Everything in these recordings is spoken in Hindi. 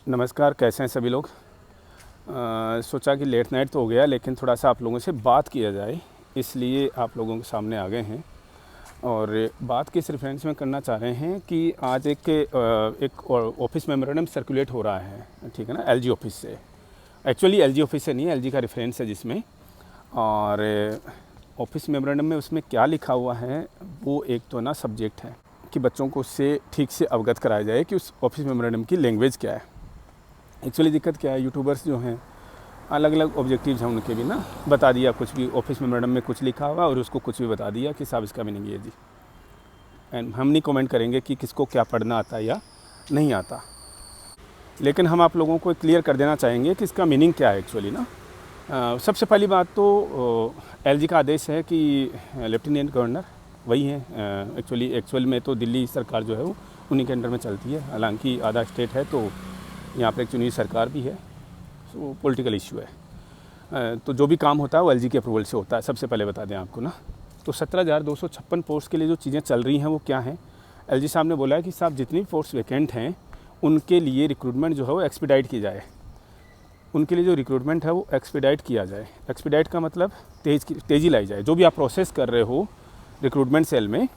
नमस्कार, कैसे हैं सभी लोग। सोचा कि लेट नाइट तो हो गया, लेकिन थोड़ा सा आप लोगों से बात किया जाए, इसलिए आप लोगों के सामने आ गए हैं। और बात किस रेफरेंस में करना चाह रहे हैं कि आज एक ऑफिस मेमोरेंडम सर्कुलेट हो रहा है, ठीक है ना, एलजी ऑफिस से। एक्चुअली एलजी ऑफिस से नहीं है, एलजी का रेफरेंस है जिसमें। और ऑफिस मेमोरेंडम में उसमें क्या लिखा हुआ है, वो एक तो ना सब्जेक्ट है कि बच्चों को उससे ठीक से अवगत कराया जाए कि उस ऑफिस मेमोरेंडम की लैंग्वेज क्या है। एक्चुअली दिक्कत क्या है, यूट्यूबर्स जो हैं अलग अलग ऑब्जेक्टिव्स हैं उनके भी ना, बता दिया कुछ भी, ऑफिस मेमोरेंडम में कुछ लिखा हुआ और उसको कुछ भी बता दिया कि साहब इसका मीनिंग ये जी। एंड हम नहीं कमेंट करेंगे कि किसको क्या पढ़ना आता है या नहीं आता, लेकिन हम आप लोगों को क्लियर कर देना चाहेंगे कि इसका मीनिंग क्या है एक्चुअली ना। सबसे पहली बात तो एलजी का आदेश है कि लेफ्टिनेंट गवर्नर वही है। एक्चुअल में तो दिल्ली सरकार जो है वो उन्हीं के अंडर में चलती है, हालांकि आधा स्टेट है तो यहाँ पर एक चुनी सरकार भी है, तो पॉलिटिकल इशू है। तो जो भी काम होता है वो एलजी के अप्रूवल से होता है, सबसे पहले बता दें आपको ना। तो 17,256 पोस्ट के लिए जो चीज़ें चल रही हैं वो क्या हैं, एलजी साहब ने बोला है कि साहब जितनी भी पोस्ट वैकेंट हैं उनके लिए रिक्रूटमेंट जो है वो एक्सपीडाइट की जाए। उनके लिए जो रिक्रूटमेंट है वो एक्सपीडाइट किया जाए। एक्सपीडाइट का मतलब तेज़ी लाई जाए। जो भी आप प्रोसेस कर रहे हो रिक्रूटमेंट सेल में,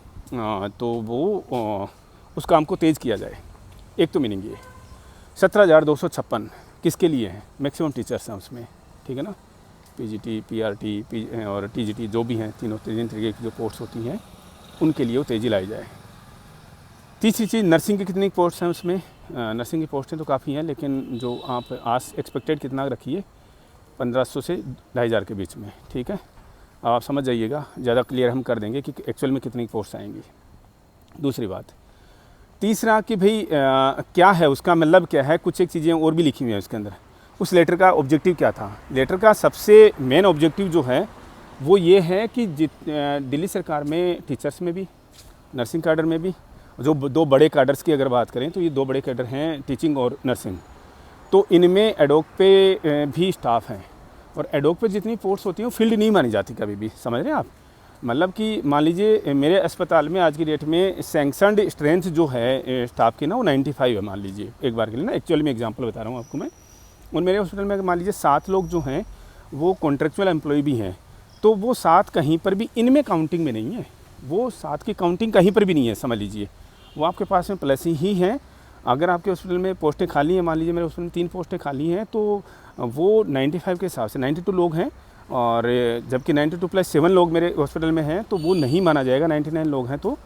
तो वो उस काम को तेज़ किया जाए। एक तो मीनिंग ये 17,256 किसके लिए हैं, मैक्सिमम टीचर्स हैं उसमें, ठीक है ना, पीजीटी, पीआरटी और टीजीटी जो भी हैं, तीन तरीके की जो पोस्ट होती हैं उनके लिए वो तेज़ी लाई जाए। तीसरी चीज़, नर्सिंग की कितनी पोस्ट हैं उसमें। नर्सिंग की पोस्टें तो काफ़ी हैं, लेकिन जो आप एक्सपेक्टेड कितना रखिए, 1500 से 2,500 के बीच में, ठीक है। आप समझ जाइएगा, ज़्यादा क्लियर हम कर देंगे कि एक्चुअल में कितनी पोस्ट आएंगी। दूसरी बात, तीसरा कि भाई क्या है उसका मतलब क्या है, कुछ एक चीज़ें और भी लिखी हुई हैं उसके अंदर। उस लेटर का ऑब्जेक्टिव क्या था, लेटर का सबसे मेन ऑब्जेक्टिव जो है वो ये है कि दिल्ली सरकार में टीचर्स में भी, नर्सिंग कैडर में भी, जो दो बड़े कैडर्स की अगर बात करें तो ये दो बड़े कैडर हैं, टीचिंग और नर्सिंग। तो इनमें एडोक पे भी स्टाफ हैं, और एडोक पे जितनी पोस्ट होती हैं वो फील्ड नहीं मानी जाती कभी भी, समझ रहे हैं आप। मतलब कि मान लीजिए मेरे अस्पताल में आज की डेट में सैंक्शनड स्ट्रेंथ जो है स्टाफ की ना वो 95 है, मान लीजिए एक बार के लिए ना, एक्चुअल में एग्जांपल बता रहा हूँ आपको मैं। और मेरे हॉस्पिटल में मान लीजिए 7 लोग जो हैं वो कॉन्ट्रेक्चुअल एम्प्लॉय भी हैं, तो वो 7 कहीं पर भी इनमें काउंटिंग में नहीं है, वो 7 की काउंटिंग कहीं पर भी नहीं है, समझ लीजिए। वो आपके पास में प्लस ही हैं। अगर आपके हॉस्पिटल में पोस्टें खाली हैं, मान लीजिए मेरे हॉस्पिटल में 3 पोस्टें खाली हैं, तो वो 95 के हिसाब से 92 लोग हैं, और जबकि 92 + 7 लोग मेरे हॉस्पिटल में हैं, तो वो नहीं माना जाएगा। 99 लोग हैं तो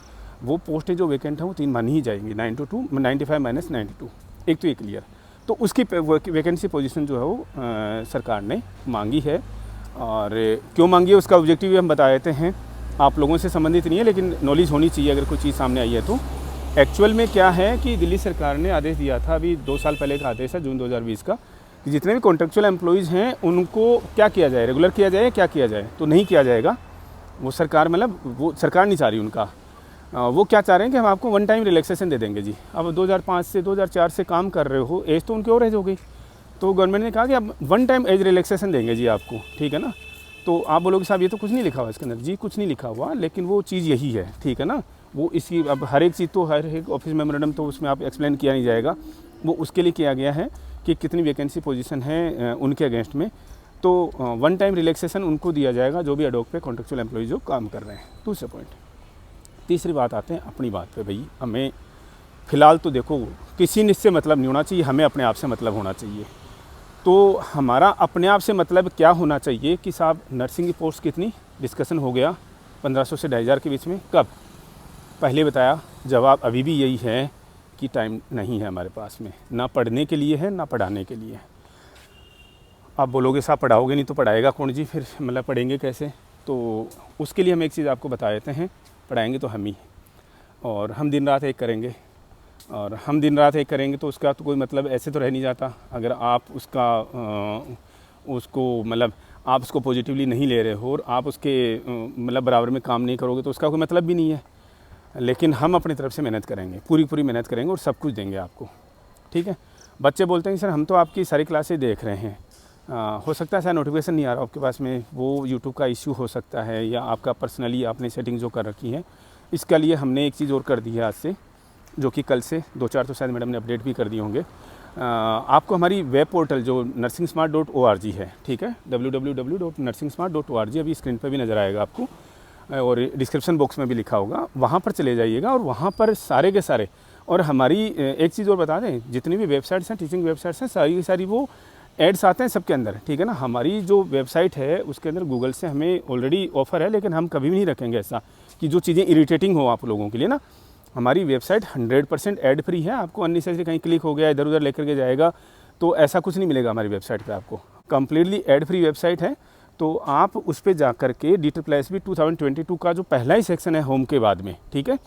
वो पोस्टें जो वैकेंट हैं वो 3 मानी ही जाएंगी, 95 - 92। एक तो ये क्लियर। तो उसकी वैकेंसी पोजीशन जो है वो सरकार ने मांगी है, और क्यों मांगी है उसका ऑब्जेक्टिव भी हम बता देते हैं। आप लोगों से संबंधित नहीं है, लेकिन नॉलेज होनी चाहिए अगर कोई चीज़ सामने आई है तो। एक्चुअल में क्या है कि दिल्ली सरकार ने आदेश दिया था, अभी 2 साल पहले का आदेश है, जून 2020 का, कि जितने भी कॉन्ट्रेक्चुअल एम्प्लॉइज़ हैं उनको क्या किया जाए, रेगुलर किया जाए, क्या किया जाए, तो नहीं किया जाएगा। वो सरकार, मतलब वो सरकार नहीं चाह रही उनका। वो क्या चाह रहे हैं कि हम आपको वन टाइम रिलैक्सेशन दे देंगे जी। अब 2005 से 2004 से काम कर रहे हो, एज तो उनकी और एज हो गई, तो गवर्नमेंट ने कहा कि अब वन टाइम एज रिलैक्सेशन देंगे जी आपको, ठीक है ना। तो आप बोलोगे साहब ये तो कुछ नहीं लिखा हुआ इसके अंदर, जी कुछ नहीं लिखा हुआ, लेकिन वो चीज़ यही है, ठीक है ना। वो इसी, अब हर एक चीज़ तो हर एक ऑफिस मेमोरेंडम तो उसमें आप एक्सप्लेन किया नहीं जाएगा, वो उसके लिए किया गया है कि कितनी वैकेंसी पोजीशन है उनके अगेंस्ट में, तो वन टाइम रिलैक्सेशन उनको दिया जाएगा जो भी एडोक पे कॉन्ट्रेक्चुअल एम्प्लॉय जो काम कर रहे हैं। दूसरे पॉइंट, तीसरी बात आते हैं अपनी बात पे। भाई हमें फ़िलहाल तो देखो किसी ने इससे मतलब नहीं होना चाहिए, हमें अपने आप से मतलब होना चाहिए। तो हमारा अपने आप से मतलब क्या होना चाहिए कि साहब नर्सिंग की पोस्ट कितनी, डिस्कशन हो गया 1500 से 2,500 के बीच में, कब, पहले बताया। जवाब अभी भी यही है कि टाइम नहीं है हमारे पास में, ना पढ़ने के लिए है ना पढ़ाने के लिए। आप बोलोगे साहब पढ़ाओगे नहीं तो पढ़ाएगा कौन जी, फिर मतलब पढ़ेंगे कैसे। तो उसके लिए हम एक चीज़ आपको बता देते हैं, पढ़ाएंगे तो हम ही, और हम दिन रात एक करेंगे, और हम दिन रात एक करेंगे तो उसका तो कोई मतलब ऐसे तो रह नहीं जाता। अगर आप उसको मतलब आप उसको पॉजिटिवली नहीं ले रहे हो और आप उसके मतलब बराबर में काम नहीं करोगे तो उसका कोई मतलब भी नहीं है। लेकिन हम अपनी तरफ से मेहनत करेंगे, पूरी मेहनत करेंगे और सब कुछ देंगे आपको, ठीक है। बच्चे बोलते हैं सर हम तो आपकी सारी क्लासेस देख रहे हैं, हो सकता है सर नोटिफिकेशन नहीं आ रहा आपके पास में, वो यूट्यूब का इश्यू हो सकता है, या आपका पर्सनली आपने सेटिंग जो कर रखी है। इसके लिए हमने एक चीज़ और कर दी है आज से, जो कि कल से 2-4 तो शायद मैडम ने अपडेट भी कर दिए होंगे। आपको हमारी वेब पोर्टल जो nursingsmart.org है, ठीक है, www.nursingsmart.org अभी स्क्रीन पर भी नज़र आएगा आपको और डिस्क्रिप्शन बॉक्स में भी लिखा होगा, वहाँ पर चले जाइएगा और वहाँ पर सारे के सारे, और हमारी एक चीज़ और बता दें, जितनी भी वेबसाइट्स हैं, टीचिंग वेबसाइट्स हैं, सारी की सारी वो एड्स आते हैं सबके अंदर, ठीक है ना। हमारी जो वेबसाइट है उसके अंदर गूगल से हमें ऑलरेडी ऑफ़र है, लेकिन हम कभी भी नहीं रखेंगे ऐसा कि जो चीज़ें इरिटेटिंग हो आप लोगों के लिए ना। हमारी वेबसाइट 100% एड फ्री है, आपको अननेसेसरी कहीं क्लिक हो गया इधर उधर लेकर के जाएगा तो ऐसा कुछ नहीं मिलेगा हमारी वेबसाइट पे आपको। कम्प्लीटली एड फ्री वेबसाइट है, तो आप उस पर जा कर के DSSB 2022 का जो पहला ही सेक्शन है होम के बाद में, ठीक है,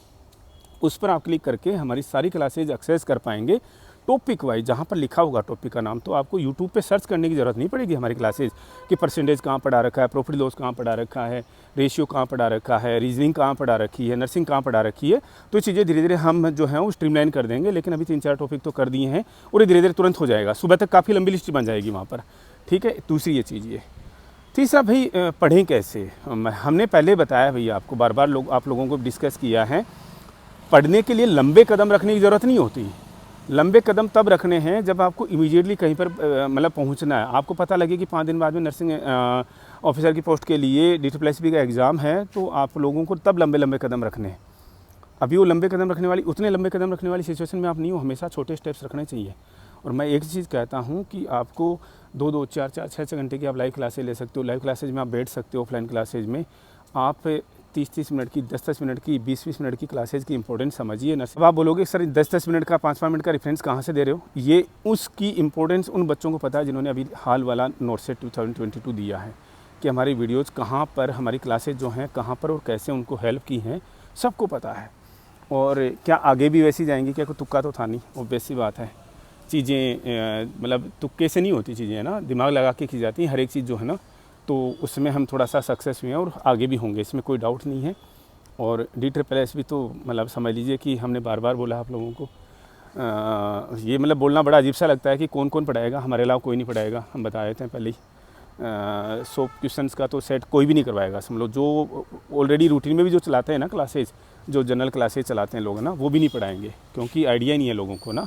उस पर आप क्लिक करके हमारी सारी क्लासेज एक्सेस कर पाएंगे टॉपिक वाइज, जहाँ पर लिखा होगा टॉपिक का नाम। तो आपको यूट्यूब पे सर्च करने की ज़रूरत नहीं पड़ेगी हमारी क्लासेज कि परसेंटेज कहाँ पढ़ा रखा है, प्रॉफिट लॉस कहाँ पढ़ा रखा है, रेशियो कहाँ पढ़ा रखा है, रीजनिंग कहाँ पढ़ा रखी है, नर्सिंग कहाँ पढ़ा रखी है। तो ये चीज़ें धीरे धीरे हम जो है वो स्ट्रीमलाइन कर देंगे, लेकिन अभी 3-4 टॉपिक तो कर दिए हैं और ये धीरे धीरे तुरंत हो जाएगा। सुबह तक काफ़ी लंबी लिस्ट बन जाएगी वहाँ पर, ठीक है। दूसरी ये चीज़ ये। तीसरा भाई, पढ़ें कैसे। हमने पहले बताया भैया आपको, बार बार आप लोगों को डिस्कस किया है, पढ़ने के लिए लंबे कदम रखने की ज़रूरत नहीं होती। लंबे कदम तब रखने हैं जब आपको इमीडिएटली कहीं पर मतलब पहुंचना है। आपको पता लगे कि 5 दिन बाद में नर्सिंग ऑफिसर की पोस्ट के लिए DSSB का एग्ज़ाम है, तो आप लोगों को तब लंबे लंबे कदम रखने हैं। अभी वो लंबे कदम रखने वाली, उतने लंबे कदम रखने वाली सिचुएशन में आप नहीं हो। हमेशा छोटे स्टेप्स रखने चाहिए। और मैं एक चीज़ कहता हूँ कि आपको 2-2, 4-4, 6-6 घंटे की आप लाइव क्लासेज ले सकते हो। लाइव क्लासेज में आप बैठ सकते हो। ऑफलाइन क्लासेज में आप 30-30 मिनट की, 10-10 मिनट की, 20-20 मिनट की क्लासेज की इंपॉर्टेंस समझिए ना। अब आप बोलोगे सर 10-10 मिनट का, 5-5 मिनट का रेफरेंस कहाँ से दे रहे हो। ये उसकी इंपॉर्टेंस उन बच्चों को पता है जिन्होंने अभी हाल वाला नोटसेट 2022 दिया है, कि हमारी वीडियोज़ कहाँ पर, हमारी क्लासेज जो हैं कहाँ पर और कैसे उनको हेल्प की हैं, सबको पता है। और क्या आगे भी वैसी जाएंगी क्या, कोई तुक्का तो था नहीं, ऑब्वियस सी बात है। चीज़ें मतलब तुक्के से नहीं होती चीज़ें, है ना, दिमाग लगा के की जाती हैं हर एक चीज़ जो है ना। तो उसमें हम थोड़ा सा सक्सेस हुए हैं और आगे भी होंगे, इसमें कोई डाउट नहीं है। और DSSB तो मतलब समझ लीजिए कि हमने बार बार बोला आप लोगों को, ये मतलब बोलना बड़ा अजीब सा लगता है कि कौन कौन पढ़ाएगा, हमारे अलावा कोई नहीं पढ़ाएगा। हम बता देते हैं पहले ही, 100 क्वेश्चंस का तो सेट कोई भी नहीं करवाएगा। समझ लो जो ऑलरेडी रूटीन में भी जो चलाते हैं ना क्लासेज, जो जनरल क्लासेज चलाते हैं लोग ना, वो भी नहीं पढ़ाएंगे, क्योंकि आइडिया नहीं है लोगों को ना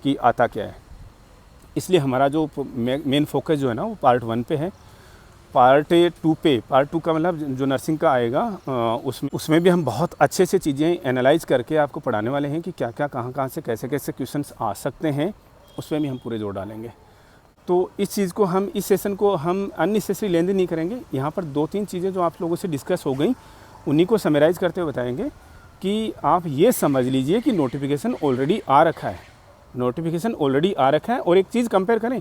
कि आता क्या है। इसलिए हमारा जो मेन फोकस जो है ना वो पार्ट 1 पे है। पार्ट 2 पे, पार्ट 2 का मतलब जो नर्सिंग का आएगा, उसमें भी हम बहुत अच्छे से चीज़ें एनालाइज करके आपको पढ़ाने वाले हैं कि क्या क्या कहाँ से कैसे कैसे क्वेश्चंस आ सकते हैं। उसमें भी हम पूरे जोर डालेंगे। तो इस चीज़ को हम, इस सेशन को हम अननेसेसरी लेंदी नहीं करेंगे। यहाँ पर 2-3 चीज़ें जो आप लोगों से डिस्कस हो गई, उन्हीं को समराइज़ करते हुए बताएंगे कि आप ये समझ लीजिए कि नोटिफिकेशन ऑलरेडी आ रखा है। नोटिफिकेशन ऑलरेडी आ रखा है। और एक चीज़ कंपेयर करें,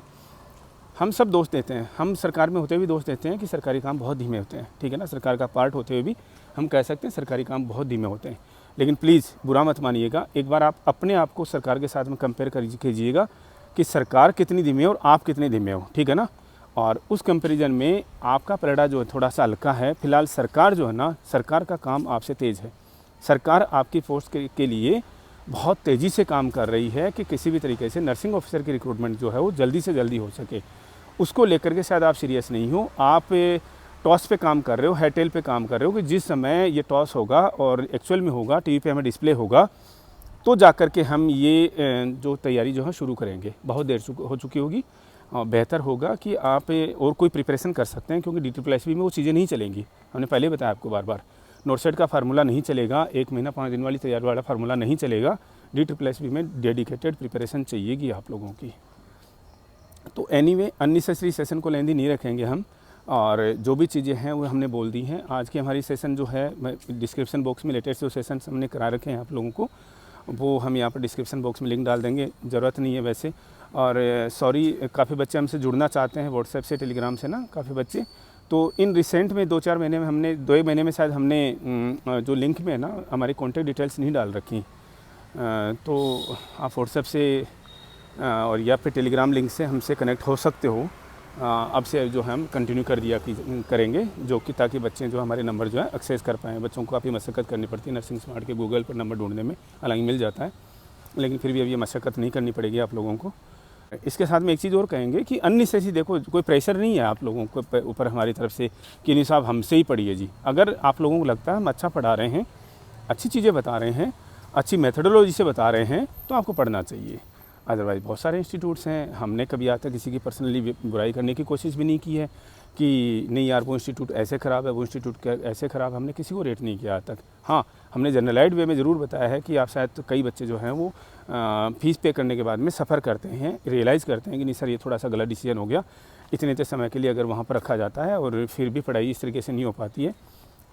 हम सब दोष देते हैं, हम सरकार में होते हुए भी दोष देते हैं कि सरकारी काम बहुत धीमे होते हैं, ठीक है ना। सरकार का पार्ट होते हुए भी हम कह सकते हैं सरकारी काम बहुत धीमे होते हैं। लेकिन प्लीज़ बुरा मत मानिएगा, एक बार आप अपने आप को सरकार के साथ में कंपेयर कीजिएगा कि सरकार कितनी धीमी है और आप कितने धीमे हो, ठीक है ना। और उस कंपैरिजन में आपका पलड़ा जो है थोड़ा सा हल्का है। फिलहाल सरकार जो है ना, सरकार का काम आपसे तेज़ है। सरकार आपकी फोर्स के लिए बहुत तेज़ी से काम कर रही है कि किसी भी तरीके से नर्सिंग ऑफिसर की रिक्रूटमेंट जो है वो जल्दी से जल्दी हो सके। उसको लेकर के शायद आप सीरियस नहीं हो, आप टॉस पे काम कर रहे हो, हेटेल पे काम कर रहे हो कि जिस समय ये टॉस होगा और एक्चुअल में होगा, टीवी पे हमें डिस्प्ले होगा, तो जा कर के हम ये जो तैयारी जो है शुरू करेंगे। बहुत देर हो चुकी होगी। बेहतर होगा कि आप और कोई प्रिपरेशन कर सकते हैं, क्योंकि DSSB में वो चीज़ें नहीं चलेंगी। हमने पहले बताया आपको बार बार, नोटसेट का फार्मूला नहीं चलेगा, 1 महीना 5 दिन वाली तैयारी वाला फार्मूला नहीं चलेगा। DSSB में डेडिकेटेड प्रिपरेशन चाहिएगी आप लोगों की। तो एनीवे, अननेसेसरी सेशन को लेंदी नहीं रखेंगे हम, और जो भी चीज़ें हैं वो हमने बोल दी हैं। आज की हमारी सेशन जो है, मैं डिस्क्रिप्शन बॉक्स में लेटेस्ट जो सेशन हमने करा रखे हैं आप लोगों को, वो हम यहाँ पर डिस्क्रिप्शन बॉक्स में लिंक डाल देंगे। ज़रूरत नहीं है वैसे। और सॉरी, काफ़ी बच्चे हमसे जुड़ना चाहते हैं व्हाट्सएप से, टेलीग्राम से ना, काफ़ी बच्चे। तो इन रिसेंट में 2-4 महीने में हमने, 2 महीने में शायद हमने जो लिंक में ना हमारी कॉन्टैक्ट डिटेल्स नहीं डाल रखी। तो आप व्हाट्सएप से और या फिर टेलीग्राम लिंक से हमसे कनेक्ट हो सकते हो। अब से जो हम कंटिन्यू कर दिया करेंगे, जो कि ताकि बच्चे जो हमारे नंबर जो है एक्सेस कर पाएँ। बच्चों को काफ़ी मशक्क़त करनी पड़ती है नर्सिंग स्मार्ट के गूगल पर नंबर ढूंढने में, हालांकि मिल जाता है, लेकिन फिर भी अब ये मशक्क़त नहीं करनी पड़ेगी आप लोगों को। इसके साथ में एक चीज़ और कहेंगे कि अननेसेसरी, देखो कोई प्रेशर नहीं है आप लोगों के ऊपर हमारी तरफ से कि नहीं साहब हमसे ही पढ़िए जी। अगर आप लोगों को लगता है हम अच्छा पढ़ा रहे हैं, अच्छी चीज़ें बता रहे हैं, अच्छी मेथडोलॉजी से बता रहे हैं, तो आपको पढ़ना चाहिए। अदरवाइज़ बहुत सारे इंस्टीट्यूट्स हैं, हमने कभी आज तक किसी की पर्सनली बुराई करने की कोशिश भी नहीं की है कि नहीं यार वो इंस्टीट्यूट ऐसे ख़राब है, वो इंस्टीट्यूट ऐसे ख़राब, हमने किसी को रेट नहीं किया आज तक। हाँ, हमने जनरलाइज्ड वे में ज़रूर बताया है कि आप शायद तो कई बच्चे जो हैं वो फ़ीस पे करने के बाद में सफ़र करते हैं, रियलाइज़ करते हैं कि नहीं सर ये थोड़ा सा गलत डिसीजन हो गया, इतने समय के लिए अगर वहाँ पर रखा जाता है और फिर भी पढ़ाई इस तरीके से नहीं हो पाती है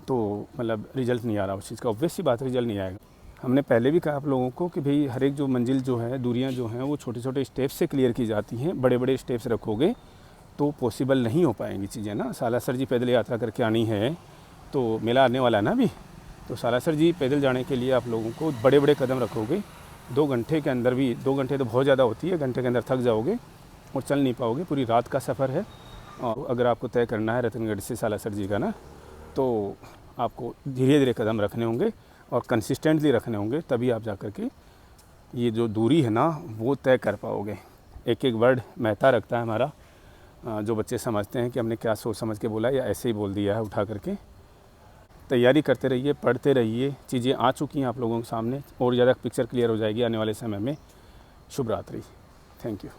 तो मतलब रिज़ल्ट नहीं आ रहा उस चीज़ का, ऑब्वियस सी बात रिज़ल्ट नहीं आएगा। हमने पहले भी कहा आप लोगों को कि भाई हर एक जो मंजिल जो है, दूरियां जो हैं वो छोटे छोटे स्टेप्स से क्लियर की जाती हैं, बड़े बड़े स्टेप्स रखोगे तो पॉसिबल नहीं हो पाएंगी चीज़ें ना। सालासर जी पैदल यात्रा करके आनी है तो मेला आने वाला है ना अभी, तो सालासर जी पैदल जाने के लिए आप लोगों को बड़े बड़े कदम रखोगे, 2 घंटे के अंदर भी, 2 घंटे तो बहुत ज़्यादा होती है, घंटे के अंदर थक जाओगे और चल नहीं पाओगे, पूरी रात का सफ़र है। और अगर आपको तय करना है रतनगढ़ से सालासर जी का ना, तो आपको धीरे धीरे कदम रखने होंगे और कंसिस्टेंटली रखने होंगे, तभी आप जाकर के ये जो दूरी है ना वो तय कर पाओगे। एक एक वर्ड महत्ता रखता है हमारा, जो बच्चे समझते हैं कि हमने क्या सोच समझ के बोला या ऐसे ही बोल दिया है उठा करके। तैयारी करते रहिए, पढ़ते रहिए, चीज़ें आ चुकी हैं आप लोगों के सामने, और ज़्यादा पिक्चर क्लियर हो जाएगी आने वाले समय में। शुभ रात्रि, थैंक यू।